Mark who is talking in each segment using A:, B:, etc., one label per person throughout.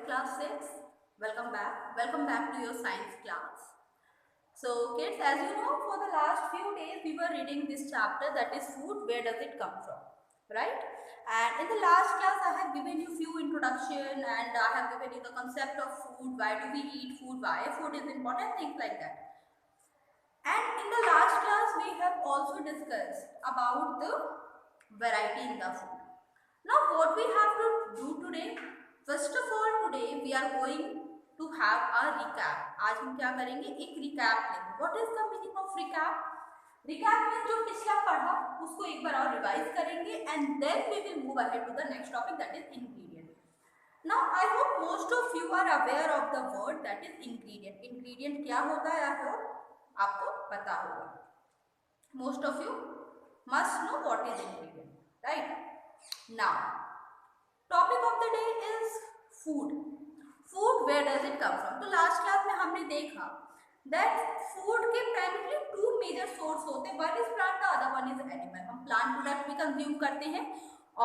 A: class 6. Welcome back. Welcome back to your science class. So kids, as you know, for the last few days we were reading this chapter, that is food, where does it come from, right? And in the last class I have given you few introduction and I have given you the concept of food, why do we eat food, why food is important, things like that. And in the last class we have also discussed about the variety in the food. Now what we have to do today, first of all today we are going to have a recap. आज हम क्या करेंगे, एक recap लेंगे. What is the meaning of recap? Recap में जो पिछला पढ़ा उसको एक बार और रिवाइज करेंगे and then we will move ahead to the next topic, that is ingredient. Now I hope most of you are aware of the word that is ingredient. Ingredient क्या होता है, I hope आपको पता होगा. Most of you must know what is ingredient, right? Now, topic of the day is food. Food, where does it come from? तो last class में हमने देखा that food के primarily two major source होते हैं. One is plant, the other one is animal. हम plant product भी consume करते हैं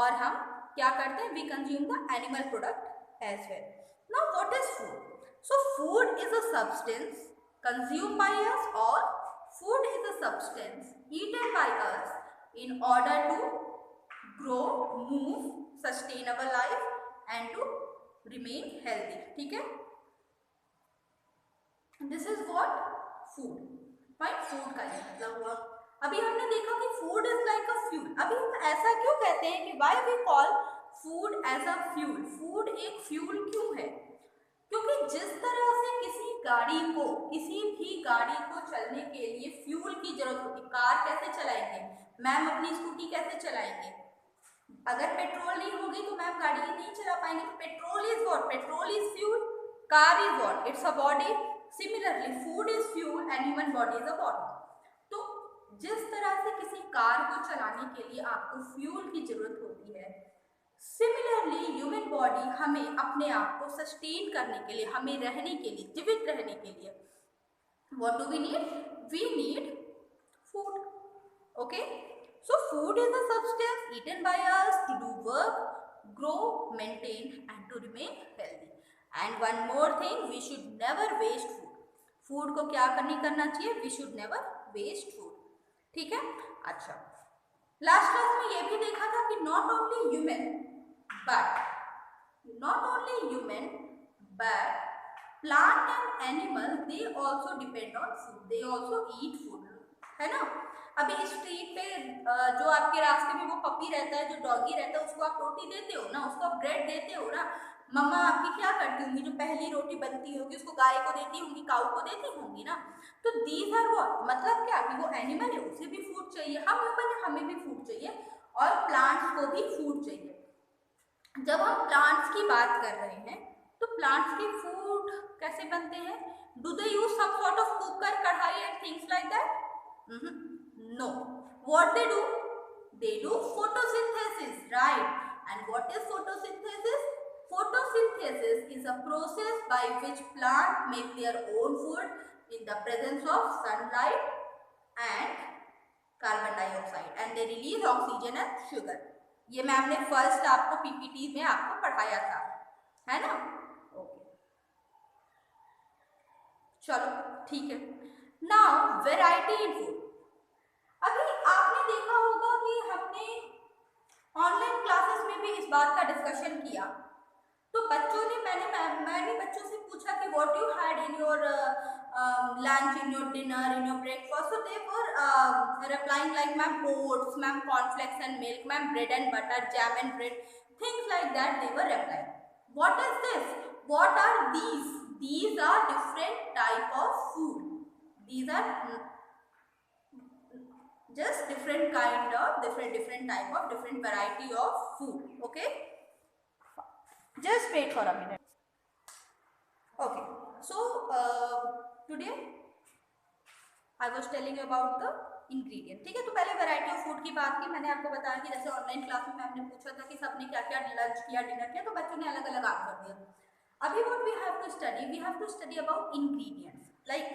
A: और हम क्या करते हैं, we consume the animal product as well. Now, what is food? So, food is a substance consumed by us, or food is a substance eaten by us in order to grow, move, sustain our life and to remain healthy. ठीक है? This is what food. Fine, food का ये मतलब हुआ. अभी हमने देखा कि food is like a fuel. अभी हम ऐसा क्यों कहते हैं कि why we call food as a fuel? Food एक fuel क्यों है? क्योंकि जिस तरह से किसी भी गाड़ी को चलने के लिए फ्यूल की जरूरत होती है. कार कैसे चलाएंगे मैम, अपनी स्कूटी कैसे चलाएंगे? अगर पेट्रोल नहीं होगी तो मैम गाड़ी नहीं चला पाएंगे. तो petrol is what? Petrol is fuel. Car is what? It's a body. Similarly food is fuel and human body is a body. तो जिस तरह से किसी कार को चलाने के लिए आपको फ्यूल की जरूरत होती है, सिमिलरली ह्यूमन बॉडी हमें अपने आप को सस्टेन करने के लिए, हमें रहने के लिए, जीवित रहने के लिए, what do we need? We need food. Okay, so food is a substance eaten by us to do work, grow, maintain and to remain healthy. And one more thing, we should never waste food. Food को क्या नहीं करना चाहिए? We should never waste food. ठीक है? अच्छा, last class में ये भी देखा था कि not only human but plant and animal, they also depend on food. They also eat food. है ना? अभी स्ट्रीट पे जो आपके रास्ते में वो पपी रहता है, जो डॉगी रहता है, उसको आप रोटी देते हो ना, उसको आप ब्रेड देते हो ना. मम्मा आपकी क्या करती होंगी? जो पहली रोटी बनती होगी उसको गाय को देती होंगी, काऊ को देती होंगी ना. तो दीज आर व्हाट? मतलब क्या कि वो एनिमल है, उसे भी फूड चाहिए. हम ह्यूमन है, हमें भी फूड चाहिए और प्लांट्स को भी फूड चाहिए. जब हम प्लांट्स की बात कर रहे हैं तो प्लांट्स के फूड कैसे बनते हैं? Do they use some sort of cooker, कढ़ाई and things like that? No. What they do? They do photosynthesis, right? And what is photosynthesis? Photosynthesis is a process by which plants make their own food in the presence of sunlight and carbon dioxide, and they release oxygen and sugar. ये ma'am ने first आपको PPT में आपको पढ़ाया था, है ना? Okay, चलो ठीक है. Now variety in food. अभी आपने देखा होगा कि हमने ऑनलाइन क्लासेस में भी इस बात का डिस्कशन किया. तो बच्चों ने मैंने बच्चों से पूछा कि what you had in your lunch, in your dinner, in your breakfast. So they were replying like ma'am oats, ma'am cornflakes and milk, ma'am bread and butter, jam and bread, things like that they were replying. What is this? What are these? These are different type of food. These are just different kind of different type of different variety of food. Okay, just wait for a minute. Okay, so today I was telling you about the ingredient. ठीक है, तो पहले variety of food की बात की. मैंने आपको बताया कि जैसे ऑनलाइन क्लास में मैम ने पूछा था कि सबने क्या क्या लंच किया, डिनर किया, तो बच्चों ने अलग अलग आंसर दिया. अभी what we have to study? We have to study about ingredients. Like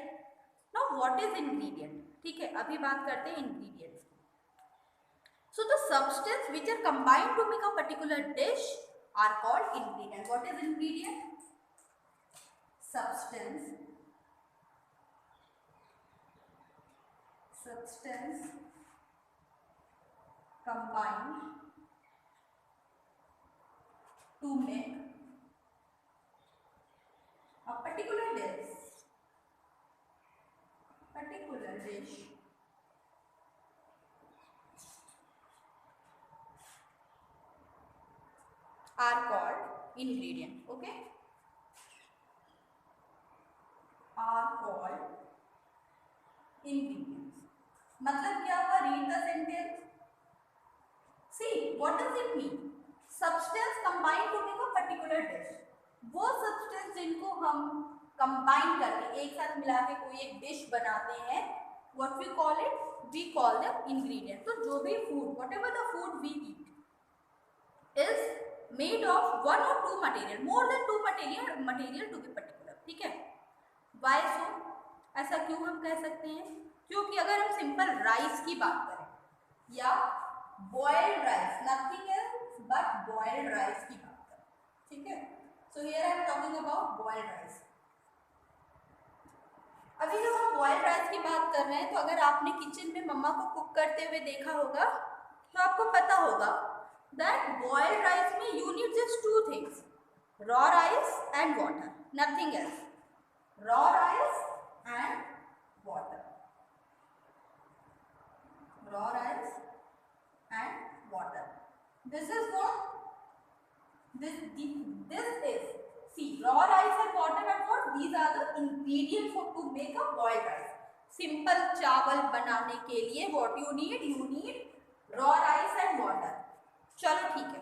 A: now what is ingredient? ठीक है, अभी बात करते हैं ingredients. So the substance which are combined to make a particular dish are called ingredient. What is ingredient? substance combined to make a particular dish are called ingredient. Okay, are called ingredients. मतलब क्या हुआ? Read the sentence. See, what does it mean? Substance combined to make a particular dish. वो substance जिनको हम combine करके एक साथ मिला के कोई एक dish बनाते हैं, what we call it? We call them ingredient. तो जो भी food, whatever the food we eat, is made of one or two material, more than two material to be particular. ठीक है? Why so? ऐसा क्यों हम कह सकते हैं? क्योंकि अगर हम सिंपल राइस की बात करें या boiled rice, nothing else but boiled rice की बात करें, ठीक है? So here I am talking about boiled rice. अभी जब हम बॉइल्ड राइस की बात कर रहे हैं तो अगर आपने किचन में मम्मा को कुक करते हुए देखा होगा तो आपको पता होगा दैट बॉइल्ड राइस में you need just two things, raw rice and water, nothing else. Raw rice and water, raw rice and water. This is what this is. See, raw rice and water are what? These are the ingredients for to make a boiled rice. Simple चावल बनाने के लिए what you need raw rice and water. चलो ठीक है.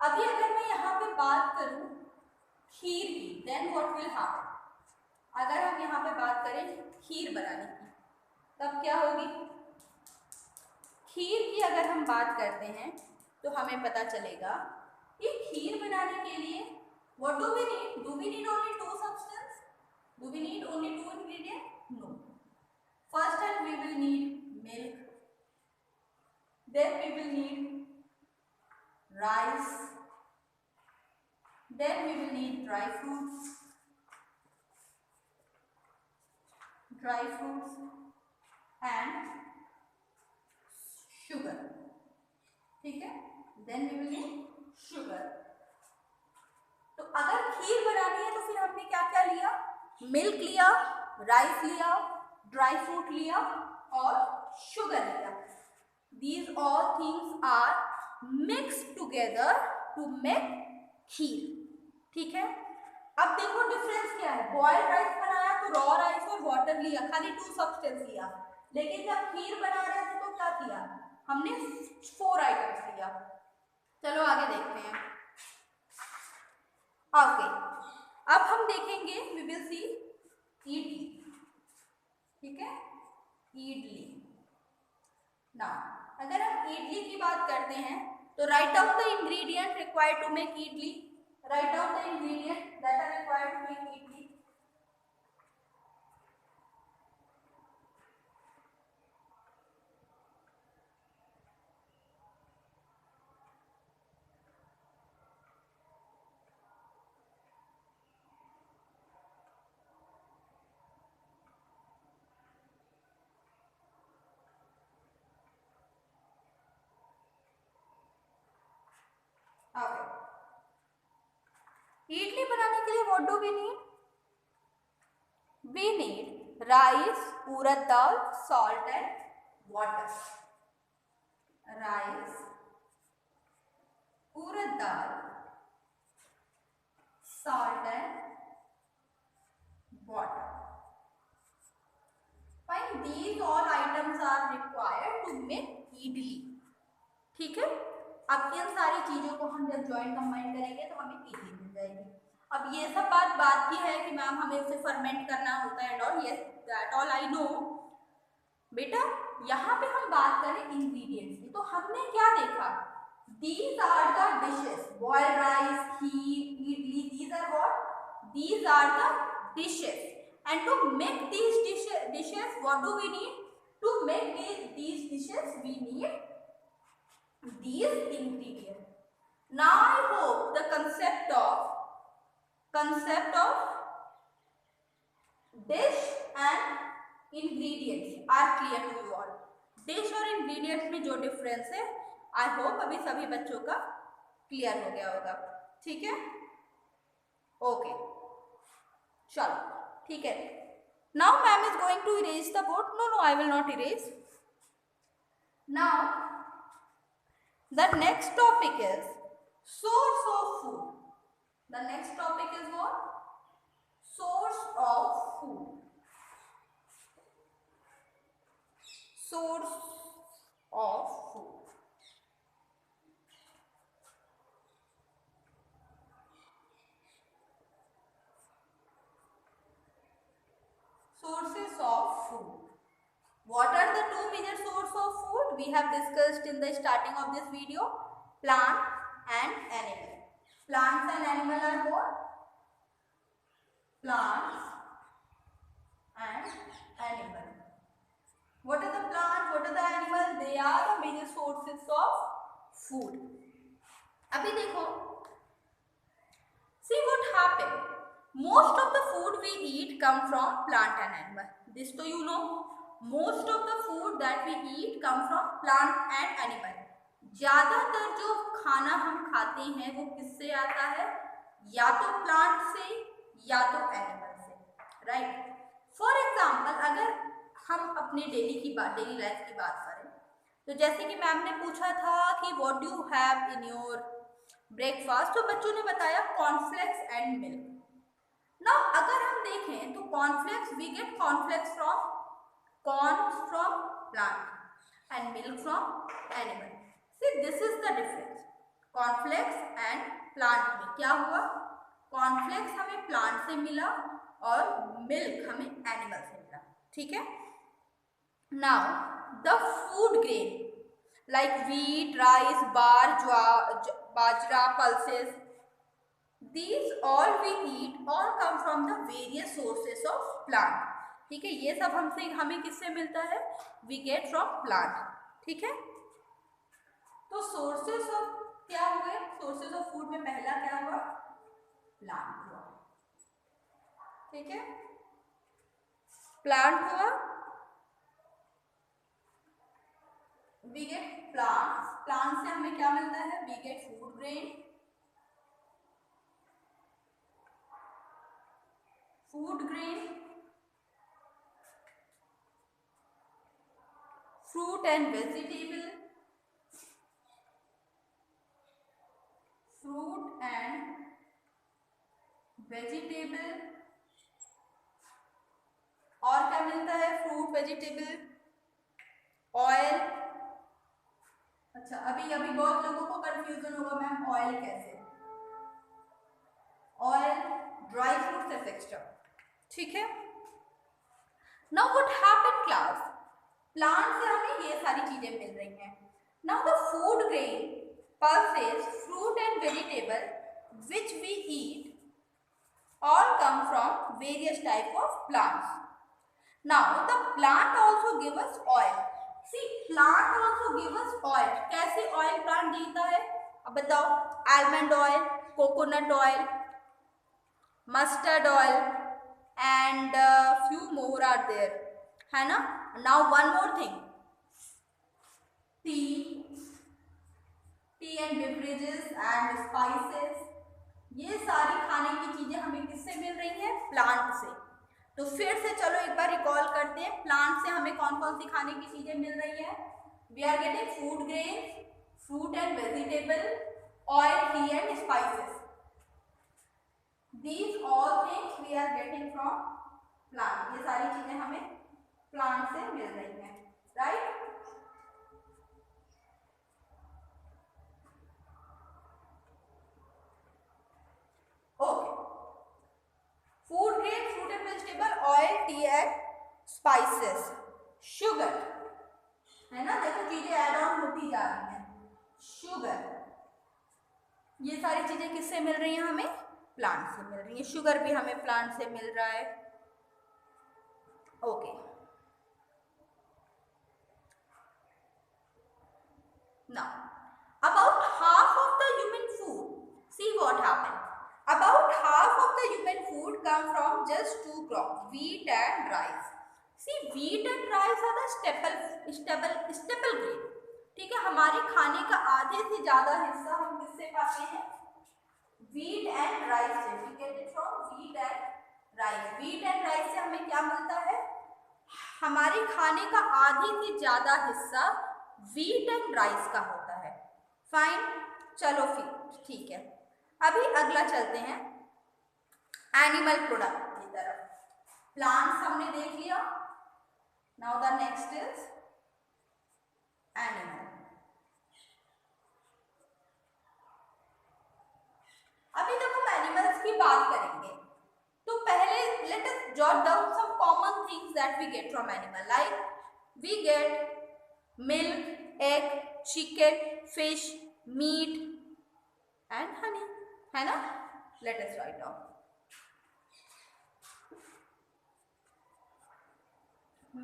A: अभी अगर मैं यहाँ पे बात करूँ खीर की, then what will happen? अगर हम यहाँ पे बात करें खीर बनाने की, तब क्या होगी? खीर की अगर हम बात करते हैं तो हमें पता चलेगा कि खीर बनाने के लिए what do we need? Do we need only two substance? Do we need only two ingredient? No. First and we will need milk. Then we will need rice. Then we will need dry fruits and sugar. ठीक है? Then we will need sugar. तो अगर खीर बनानी है तो फिर हमने क्या क्या लिया? मिल्क लिया, राइस लिया, ड्राई फ्रूट लिया और शुगर लिया. These all things are mixed together to make खीर. ठीक है? अब देखो डिफरेंस क्या है. बॉइल्ड राइस बनाया तो रॉ राइस और वाटर लिया, खाली टू सब्सटेंस लिया. लेकिन जब खीर बना रहे थे तो क्या किया? हमने 4 आइटम्स लिया. चलो आगे देखते हैं. ओके, अब हम देखेंगे वी विल सी इडली. ठीक है? इडली. नाउ अगर हम इडली की बात करते हैं तो write down the ingredient required to make idli. Write down the ingredient that are required to make idli. Idli बनाने के लिए what do we need? We need rice, urad dal, salt and water. Rice, urad dal, salt and water. Fine, these all items are required to make idli. ठीक है? अब इन सारी चीजों को हम जब ज्वाइंट कंबाइन करेंगे तो हमें इडली मिल जाएगी. अब ये सब बात की है कि मैम हमें उसे फर्मेंट करना होता है and all. Yes, that all I know. बेटा यहाँ पे हम बात करें इंग्रेडिएंट्स की तो हमने क्या देखा? These are the dishes. Boiled rice, kheer, idli. These are what? These are the dishes. And to make these dishes, what do we need? To make these dishes, we need these ingredients. Now I hope the concept of dish and ingredients are clear to you all. Dish और ingredients में जो difference है I hope अभी सभी बच्चों का clear हो गया होगा। ठीक है, ओके, चलो ठीक है। Now ma'am is going to erase the board. No no, I will not erase. Now the next topic is source of food. The next topic is what? Source of food. Source of food. Sources of food. What are the two major sources of food? We have discussed in the starting of this video. Plant and animal. Plants and animal are what? Plants and animal. What are the plants? What are the animals? They are the major sources of food. अभी देखो, see what happened. Most of the food we eat come from plant and animal. This तो you know. Most of the food that we eat come from plant and animal. ज्यादातर जो खाना हम खाते हैं वो किससे आता है? या तो प्लांट से या तो एनिमल से, राइट। फॉर एग्जाम्पल अगर हम अपने डेली लाइफ की बात करें तो जैसे कि मैम ने पूछा था कि what do you have in your breakfast, तो बच्चों ने बताया कॉर्नफ्लेक्स एंड मिल्क। नाउ अगर हम देखें तो cornflakes, we get cornflakes from plant and milk from animal. See, this is the difference. Cornflakes and plant में क्या हुआ? कॉर्नफ्लेक्स हमें प्लांट से मिला और मिल्क हमें एनिमल से मिला। ठीक है। Now the food grain like wheat, rice, bajra, pulses, these all we eat all come from the various sources of plant. ठीक है, ये सब हमें किससे मिलता है? We get from plant. ठीक है, तो सोर्सेस ऑफ क्या हुए? सोर्सेस ऑफ फूड में पहला क्या हुआ? प्लांट हुआ। ठीक है, प्लांट हुआ, वी गेट प्लांट्स। प्लांट से हमें क्या मिलता है? We get food grain, fruit and vegetable, और क्या मिलता है? Fruit, vegetable, oil. अच्छा, अभी बहुत लोगों को कंफ्यूजन होगा, मैम ऑयल कैसे? Oil, dry fruits etcetera. ठीक है, now what happened class? Plant से हमें ये सारी चीजें मिल रही हैं। Now the food grain, pulses, fruit and vegetable which we eat all come from various type of plants. Now the plant also give us oil. See, plant also give us oil. कैसे oil plant देता है? अब बताओ। almond oil, coconut oil, mustard oil and few more are there, है ना। Now one more thing, tea and beverages and spices, ये सारी खाने की चीजें हमें किससे मिल रही हैं? प्लांट से। तो फिर से चलो एक बार रिकॉल करते हैं, प्लांट से हमें कौन कौन सी खाने की चीजें मिल रही है? We are getting food grain, fruit and vegetable, oil, tea and spices. These all things we are getting from plant. ये सारी चीजें हमें प्लांट से मिल रही हैं, right. Food grain, fruit and vegetable, oil, tea and spices, sugar, है ना। देखो चीजें ऐड ऑन होती जा रही हैं। शुगर, ये सारी चीजें किससे मिल रही हैं? हमें प्लांट से मिल रही हैं। शुगर भी हमें प्लांट से मिल रहा है। Okay, now about half of the human food, see what happened. About half of the human food come from just two crops, wheat and rice. See, wheat and rice are the staple grain. ठीक है, हमारे खाने का आधे से ज्यादा हिस्सा हम किससे पाते हैं? व्हीट एंड राइस से. We get it from wheat and rice. Wheat and rice से हमें क्या मिलता है? हमारे खाने का आधे से ज्यादा हिस्सा व्हीट एंड राइस का होता है. फाइन, चलो फिर ठीक है. अभी अगला चलते हैं एनिमल प्रोडक्ट की तरफ. प्लांट्स हमने देख लिया. Now the next is animal. अभी तक हम एनिमल्स की बात करेंगे, तो पहले let us jot down some common things that we get from animal. Like we get milk, egg, chicken, fish, meat and honey. है ना? Let us write down.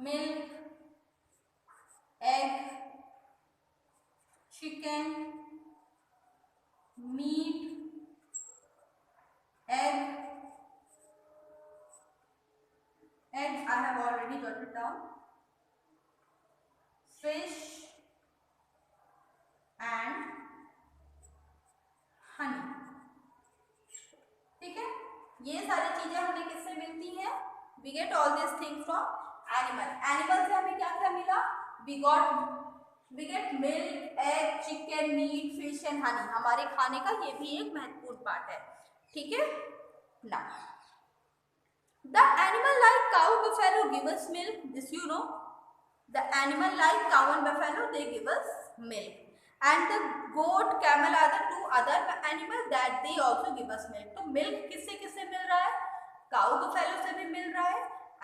A: Milk, egg, chicken, meat, egg, I have already jotted down, fish and honey. ठीक है, ये सारी चीजें हमें किससे मिलती हैं? We get all these things from animal. Animal से हमें क्या क्या मिला? We get milk, egg, chicken, meat, fish and honey. हमारे खाने का ये भी एक महत्वपूर्ण पार्ट है. ठीक है. Now, the animal like cow, buffalo give us milk. This you know. The animal like cow and buffalo, they give us milk. And the goat, camel are the two other animals that they also give us milk. तो milk किससे किससे मिल रहा है? cow, buffalo से भी मिल रहा है,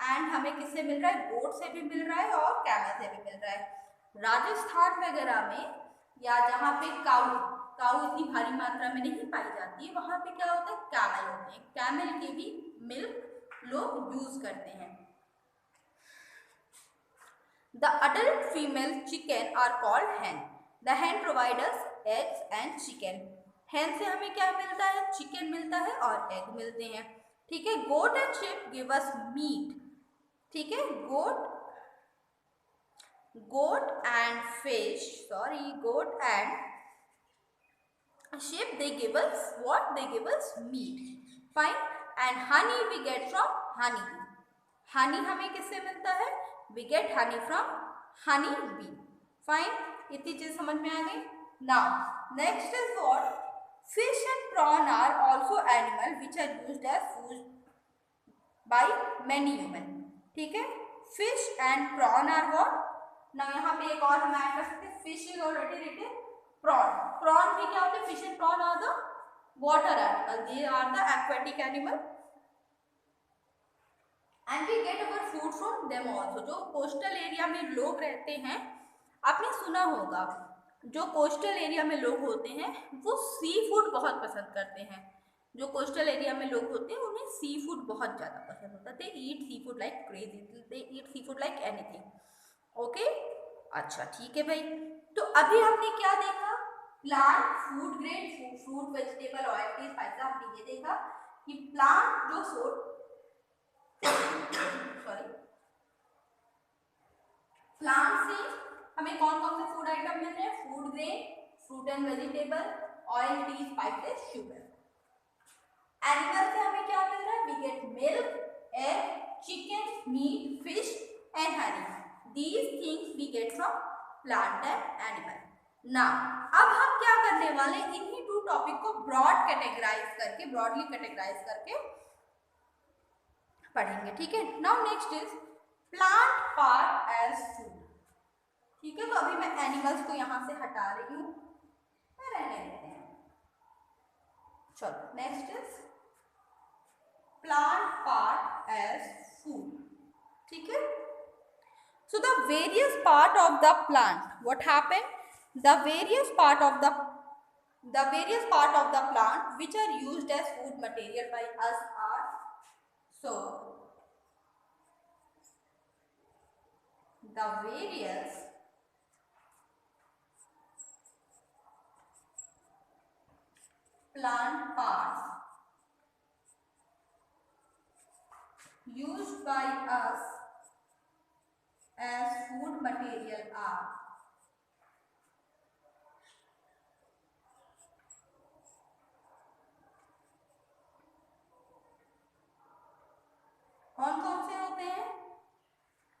A: and हमें किससे मिल रहा है? goat से भी मिल रहा है और camel से भी मिल रहा है. राजस्थान वगैरह में या जहाँ पे काऊ इतनी भारी मात्रा में नहीं पाई जाती है, वहां पे क्या होता है? कैमल होते हैं. कैमल के भी मिल्क लोग यूज करते हैं. The adult female chicken are called hen. द hen provide us eggs and chicken. hen से हमें क्या मिलता है? चिकन मिलता है और एग मिलते हैं. ठीक है. Goat and sheep give us meat. ठीक है. goat and fish, goat and sheep, they give us what? They give us meat. Fine. And honey we get from honey. Honey हमें किससे मिलता है? We get honey from honey bee. Fine. इतनी चीज समझ में आ गई. Now next is what? Fish and prawn are also animal which are used as food by many human. ठीक है. Fish and prawn are what? Now यहाँ पे एक और हम ऐड कर सकते हैं. Fish is already written. Prawn भी क्या होते हैं? Fish and prawn are the water animal. They are the aquatic animal. And we get our food from them also. जो कोस्टल एरिया में लोग रहते हैं, आपने सुना होगा, जो कोस्टल एरिया में लोग होते हैं वो सी फूड बहुत पसंद करते हैं. जो कोस्टल एरिया में लोग होते हैं उन्हें सी फूड बहुत ज़्यादा पसंद होता है. दे ईट सी फूड लाइक क्रेजी. दे ईट sea food like anything. Okay. अच्छा ठीक है भाई. तो अभी हमने क्या देखा? Plant, food grade, fruit, vegetable, oil, spices. हमने ये देखा कि प्लांट जो प्लांट से हमें कौन कौन से फूड आइटम मिल रहे हैं? Food grain, fruit and vegetable, oil, tea, spices, sugar. Animal से हमें क्या मिल रहा है? We get milk, egg, chicken, meat, fish and honey. These things we get from plant and animal. Now, अब हम क्या करने वाले? इन्हीं टू टॉपिक को ब्रॉडली कैटेगराइज करके पढ़ेंगे. ठीक है. Now next is plant part as food. ठीक है. तो अभी मैं एनिमल्स को यहाँ से हटा रही हूँ, रहने देते हैं. चलो next is plant part as food. ठीक है. So the various part of the plant, what happened? The various part of the plant which are used as food material by us are, so the various plant parts used by us as food material are कौन कौन से होते हैं?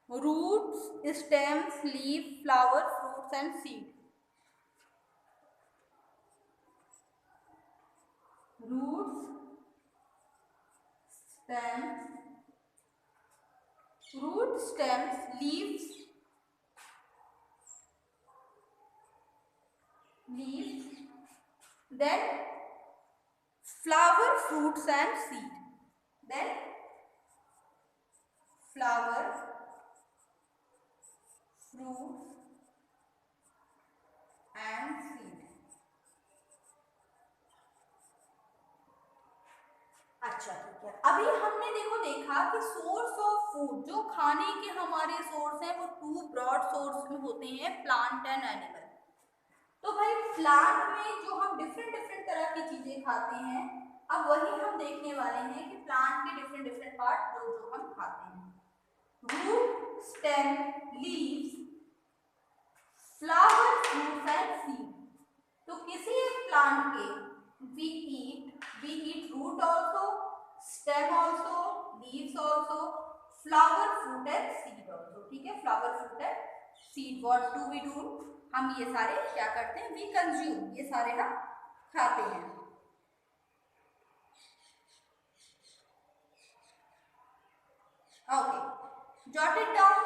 A: Roots, stems, leaf, flower, fruits and seed. Roots, stems, root, stems, leaves, then flower, fruits and seed. Then flower, fruits and seed. अच्छा ठीक है, अभी हमने देखा कि सोर्स ऑफ फूड, जो खाने के हमारे सोर्स हैं वो टू ब्रॉड सोर्स में होते हैं, प्लांट एंड एनिमल। तो भाई प्लांट में जो हम डिफरेंट डिफरेंट तरह की चीजें खाते हैं, अब वही हम देखने वाले हैं कि प्लांट के डिफरेंट डिफरेंट पार्ट जो जो हम खाते हैं। Root, stem, leaves, flower, fruits and seed. तो किसी एक प्लांट के we eat root also, stem also, leaves also, flower, fruit and seed also। ठीक है, flower, fruit and seed, what do we do? हम ये सारे क्या करते हैं? we consume, ये सारे हम खाते हैं। ओके, jot it down,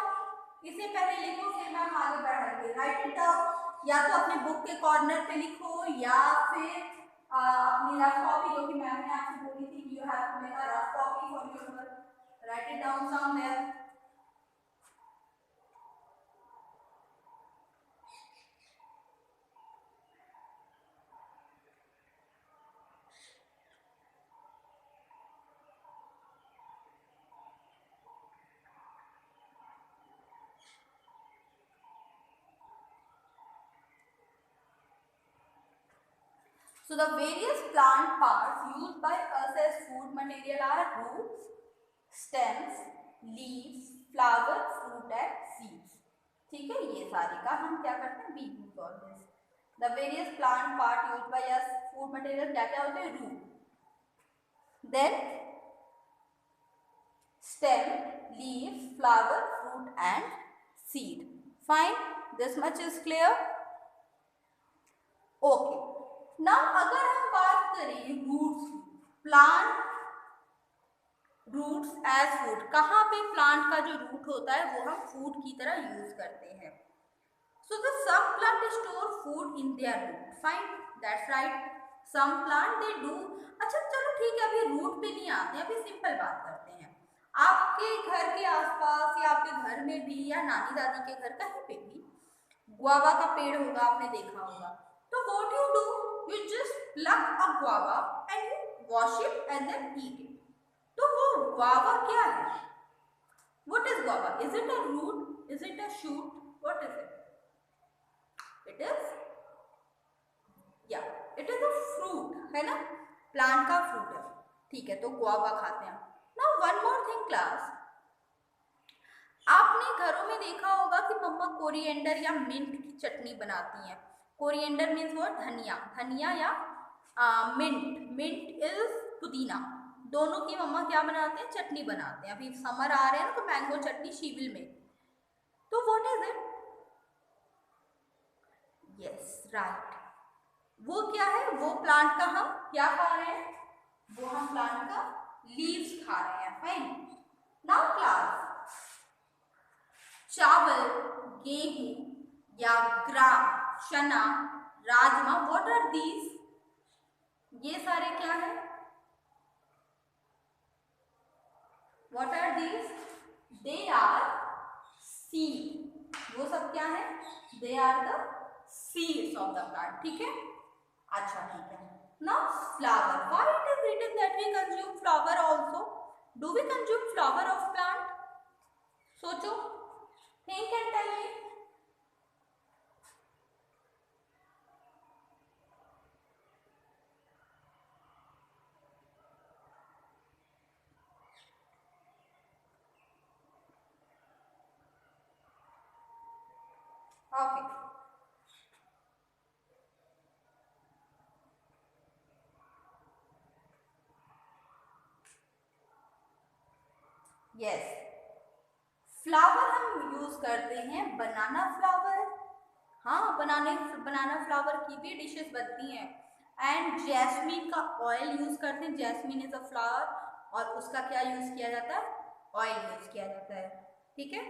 A: इसे पहले लिखो फिर मैम आगे बढ़ाएंगे। राइट इट डाउन, या तो अपने बुक के कॉर्नर पे लिखो या फिर अपनी रफ कॉपी, जो कि मैम ने आपसे बोली थी कि you have to make a rough copy for your work, write it down somewhere. So the various plant parts used by us as food material are roots, stems, leaves, flower, fruit and seeds। ठीक है, ये सारे का हम क्या करते हैं? we use all this। The various plant part used by us food material क्या क्या होते हैं? root, then stem, leaf, flower, fruit and seed। Fine, this much is clear? Okay, now अगर हम बात करें roots, plant roots as food, कहाँ पे प्लांट का जो रूट होता है वो हम फूड की तरह यूज करते हैं। So the some plant store food in their root. Fine, that's right, some plant they do. अच्छा चलो ठीक है, अभी रूट पे नहीं आते, अभी सिंपल बात करते हैं। आपके घर के आसपास या आपके घर में भी या नानी दादी के घर कहीं पे भी गुआवा का पेड़ होगा, आपने देखा होगा। तो what you do, you just pluck a guava and you wash it and then eat it. तो वो गुआवा क्या है? What is guava? Is it a root? Is it a shoot? What is it? It is, yeah, it is a fruit, है ना, plant का fruit है। ठीक है, तो गुआवा खाते हैं। Now one more thing class, आपने घरों में देखा होगा कि मम्मा कोरिएंडर या मिंट की चटनी बनाती हैं। Coriander means what? धनिया, धनिया या मिंट, मिंट इज पुदीना, दोनों की मम्मा क्या बनाते हैं? चटनी बनाते हैं। अभी समर आ रहे हैं ना, तो मैंगो चटनी शीविल में। तो what is it? Yes right, वो क्या है? वो प्लांट का हम क्या खा रहे हैं? वो हम प्लांट का लीव्स खा रहे हैं। फाइन, नाउ क्लास, चावल, गेहूं या ग्राम, चना, राजमा, व्हाट आर दीज? ये सारे क्या है? What are these? They are seed. वो सब क्या है? They are the seeds of the plant. ठीक है, अच्छा ठीक है। Now flower, why it is written that we consume flower also? Do we consume flower of plant? सोचो, think and tell me. Okay, yes, flower हम use करते हैं बनाना flower. हाँ, बनाना फ्लावर की भी डिशेस बनती हैं। एंड जैस्मीन का ऑयल यूज करते हैं। जैस्मीन इज अ फ्लावर और उसका क्या यूज किया जाता है? ऑयल यूज किया जाता है। ठीक है।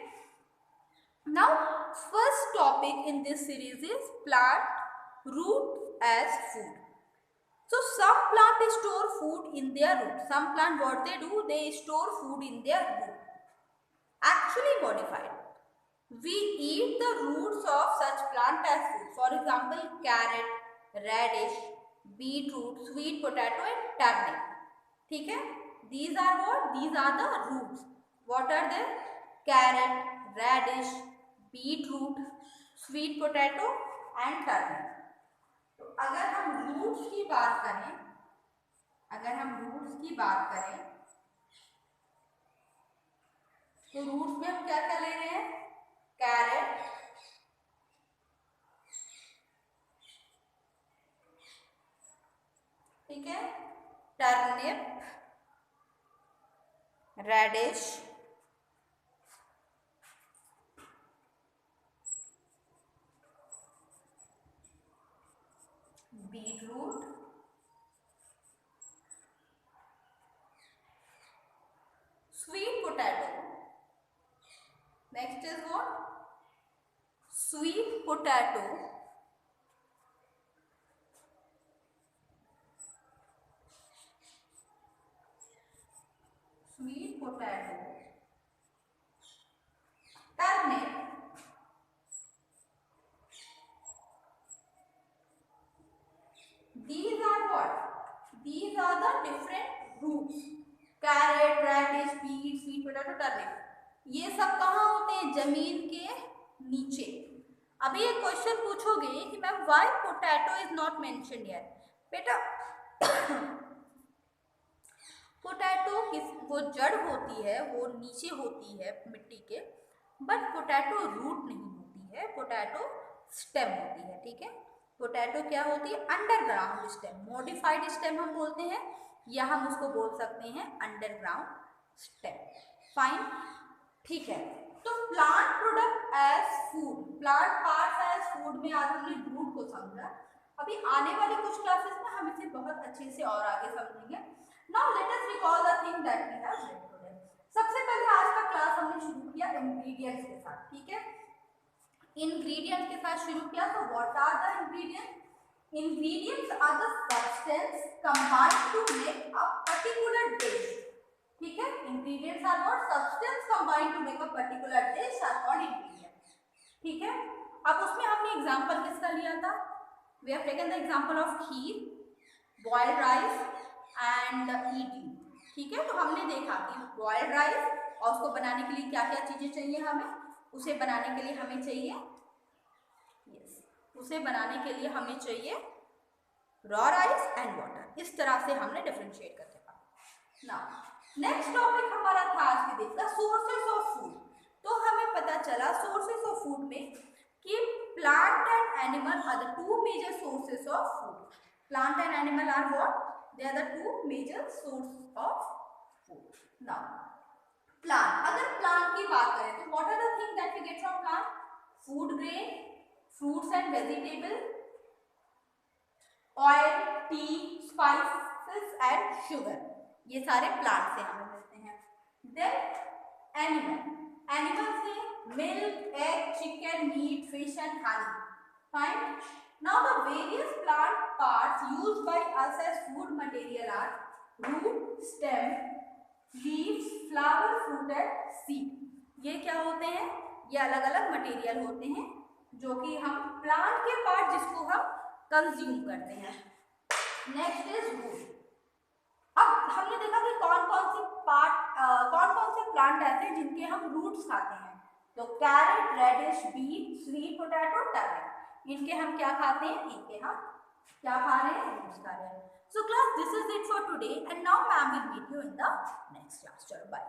A: Now first topic in this series is plant root as food. So some plant store food in their root. Some plant what they do? They store food in their root. Actually modified. We eat the roots of such plant as food. For example, carrot, radish, beetroot, sweet potato and turnip. ठीक है? These are what? These are the roots. What are they? Carrot, radish, beetroot, sweet potato and turnip. तो अगर हम roots की बात करें, तो roots में हम क्या क्या ले रहे हैं? कैरेट, ठीक है, turnip, radish, beetroot, sweet potato. Next is what? Sweet potato, turnip, these are what? These are the different roots. Carrot, radish, beet, sweet potato, turnip. ये सब कहाँ होते हैं? जमीन के नीचे. अभी एक क्वेश्चन पूछोगे कि ma'am why potato is not mentioned here. बेटा पोटैटो वो जड़ होती है, वो नीचे होती है मिट्टी के, बट पोटैटो रूट नहीं होती है, पोटैटो स्टेम होती है. ठीक है. पोटैटो क्या होती है? Underground stem. मॉडिफाइड स्टेम हम बोलते हैं, या हम उसको बोल सकते हैं अंडरग्राउंड स्टेम. फाइन. ठीक है. तो plant product as food, plant parts as food में आज हमने रूट को समझा. अभी आने वाली कुछ क्लासेस में हम इसे बहुत अच्छे से और आगे समझेंगे. Now let us recall the thing that we have read today. सबसे पहले आज का क्लास हमने शुरू किया इंग्रेडिएंट्स के साथ. ठीक है. इंग्रेडिएंट के साथ शुरू किया. तो what are the ingredients? Ingredients are the substance combined to make a particular dish. ठीक है. Ingredients are what? Substance combined to make a particular dish are called ingredients. ठीक है. अब उसमें हमने एग्जांपल किसका लिया था? We have taken the example of kheer, boiled rice and idli. ठीक है. तो हमने देखा कि boiled rice और उसको बनाने के लिए क्या क्या चीजें चाहिए हमें. उसे बनाने के लिए हमें चाहिए रॉ राइस एंड वाटर. इस तरह से हमने डिफरेंशिएट करके पढ़ा. नाउ नेक्स्ट टॉपिक हमारा था आज के दिन का सोर्सेस ऑफ फूड. तो हमें पता चला सोर्सेस ऑफ फूड में कि plant and animal are the two major sources of food. Plant and animal are what? They are the two major source of food. Now plant, अगर plant की बात करें तो what are the thing that we get from plant? Food grain, fruits and vegetable, oil, tea, spices and sugar. ये सारे plant से हमें मिलते हैं. Then animal से milk, egg, chicken, meat, fish and honey. Fine. Now the various plant parts used by us as food material are root, stem, leaves, flower, fruit and seed. ये क्या होते हैं? ये अलग अलग मटेरियल होते हैं जो कि हम प्लांट के पार्ट जिसको हम कंज्यूम करते हैं. Next is root. अब हमने देखा कि कौन कौन से प्लांट ऐसे हैं जिनके हम रूट्स खाते हैं. तो carrot, radish, beet, sweet potato, turnip, इनके हम क्या खाते हैं? इनके हम क्या खा रहे हैं? रूट्स खा रहे हैं. So class, this is it for today and now ma'am will meet you in the next class. चलो बाय.